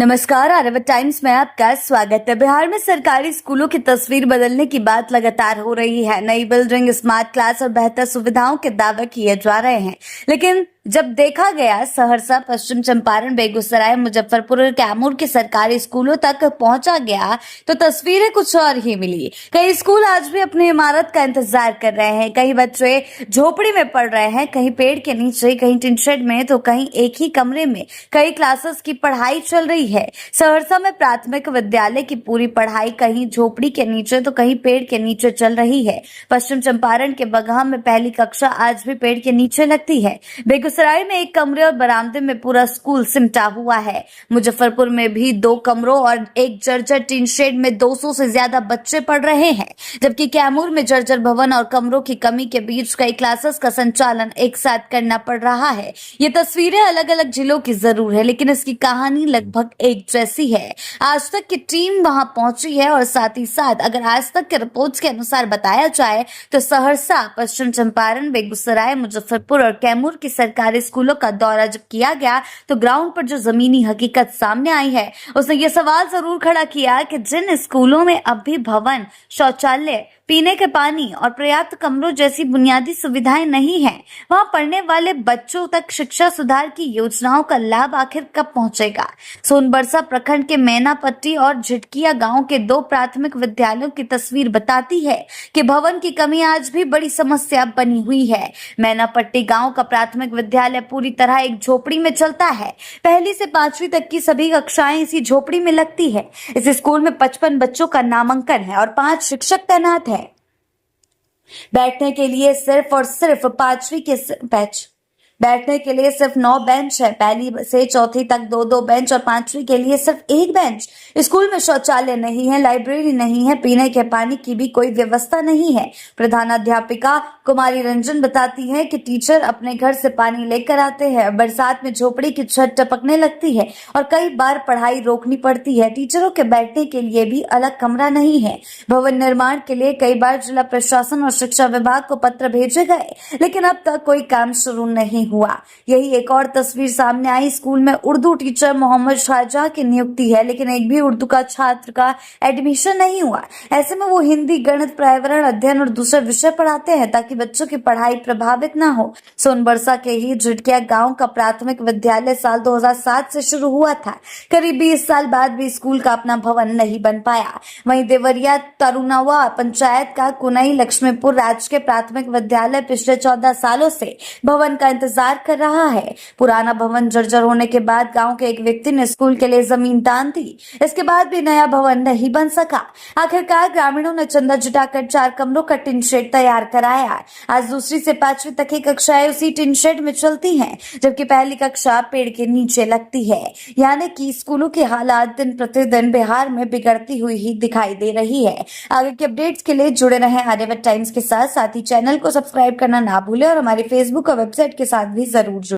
नमस्कार, आर्यभट्ट टाइम्स में आपका स्वागत है। बिहार में सरकारी स्कूलों की तस्वीर बदलने की बात लगातार हो रही है। नई बिल्डिंग, स्मार्ट क्लास और बेहतर सुविधाओं के दावे किए जा रहे हैं, लेकिन जब देखा गया सहरसा, पश्चिम चंपारण, बेगूसराय, मुजफ्फरपुर और कैमूर के सरकारी स्कूलों तक पहुंचा गया तो तस्वीरें कुछ और ही मिली। कई स्कूल आज भी अपनी इमारत का इंतजार कर रहे हैं। कई बच्चे झोपड़ी में पढ़ रहे हैं, कहीं पेड़ के नीचे, कहीं टिन शेड में, तो कहीं एक ही कमरे में कई क्लासेस की पढ़ाई चल रही है। सहरसा में प्राथमिक विद्यालय की पूरी पढ़ाई कहीं झोपड़ी के नीचे तो कहीं पेड़ के नीचे चल रही है। पश्चिम चंपारण के बगहा में पहली कक्षा आज भी पेड़ के नीचे लगती है। बेगूसराय में एक कमरे और बरामदे में पूरा स्कूल सिमटा हुआ है। मुजफ्फरपुर में भी 2 कमरों और एक जर्जर टीन शेड में 200 से ज्यादा बच्चे पढ़ रहे हैं, जबकि कैमूर में जर्जर भवन और कमरों की कमी के बीच कई क्लासेस का संचालन एक साथ करना पड़ रहा है। ये तस्वीरें अलग अलग जिलों की जरूर है, लेकिन इसकी कहानी लगभग एक जैसी है। आज तक की टीम वहां पहुंची है और साथ ही साथ अगर आज तक के रिपोर्ट्स के अनुसार बताया जाए तो सहरसा, पश्चिम चंपारण, बेगूसराय, मुजफ्फरपुर और कैमूर की सरकारी स्कूलों का दौरा जब किया गया तो ग्राउंड पर जो जमीनी हकीकत सामने आई है, उसने ये सवाल जरूर खड़ा किया कि जिन स्कूलों में अब भी भवन, शौचालय, पीने के पानी और पर्याप्त कमरों जैसी बुनियादी सुविधाएं नहीं हैं, वहां पढ़ने वाले बच्चों तक शिक्षा सुधार की योजनाओं का लाभ आखिर कब पहुंचेगा। सोनबरसा प्रखंड के मैनापट्टी और झिटकिया गांव के 2 प्राथमिक विद्यालयों की तस्वीर बताती है कि भवन की कमी आज भी बड़ी समस्या बनी हुई है। मैनापट्टी गांव का प्राथमिक विद्यालय पूरी तरह एक झोपड़ी में चलता है। 1 से 5वीं तक की सभी कक्षाएं इसी झोपड़ी में लगती है। इस स्कूल में 55 बच्चों का नामांकन है और 5 शिक्षक तैनात है। बैठने के लिए सिर्फ और सिर्फ 5वीं के बैच बैठने के लिए सिर्फ 9 बेंच है। 1 से 4वीं तक 2-2 बेंच और 5वीं के लिए सिर्फ 1 बेंच। स्कूल में शौचालय नहीं है, लाइब्रेरी नहीं है, पीने के पानी की भी कोई व्यवस्था नहीं है। प्रधानाध्यापिका कुमारी रंजन बताती है कि टीचर अपने घर से पानी लेकर आते हैं। बरसात में झोपड़ी की छत टपकने लगती है और कई बार पढ़ाई रोकनी पड़ती है। टीचरों के बैठने के लिए भी अलग कमरा नहीं है। भवन निर्माण के लिए कई बार जिला प्रशासन और शिक्षा विभाग को पत्र भेजे गए, लेकिन अब तक कोई काम शुरू नहीं हुआ। यही एक और तस्वीर सामने आई। स्कूल में उर्दू टीचर मोहम्मद शाहजहां की नियुक्ति है, लेकिन एक भी उर्दू का छात्र का एडमिशन नहीं हुआ। ऐसे में वो हिंदी, गणित, पर्यावरण अध्ययन और दूसरे विषय पढ़ाते हैं ताकि बच्चों की पढ़ाई प्रभावित ना हो। सोनबरसा के ही झिटकिया गांव का प्राथमिक विद्यालय साल 2007 से शुरू हुआ था। करीब 20 साल बाद भी स्कूल का अपना भवन नहीं बन पाया। वहीं देवरिया तरुणावा पंचायत का कुनई लक्ष्मीपुर राजकीय प्राथमिक विद्यालय पिछले 14 सालों से भवन का इंतजार कर रहा है। पुराना भवन जर्जर होने के बाद गांव के एक व्यक्ति ने स्कूल के लिए जमीन दान दी। इसके बाद भी नया भवन नहीं बन सका। आखिरकार ग्रामीणों ने चंदा जुटाकर 4 कमरों का टिन शेड तैयार कराया। आज 2वीं से 5वीं तक की कक्षाएं उसी टिन शेड में चलती हैं, जबकि पहली कक्षा पेड़ के नीचे लगती है। यानी कि स्कूलों की हालात दिन प्रतिदिन बिहार में बिगड़ती हुई ही दिखाई दे रही है। आगे के अपडेट्स के लिए जुड़े रहें आर्यभट्ट टाइम्स के साथ ही चैनल को सब्सक्राइब करना ना भूलें और हमारे फेसबुक और वेबसाइट के साथ भी जरूर जुड़ें।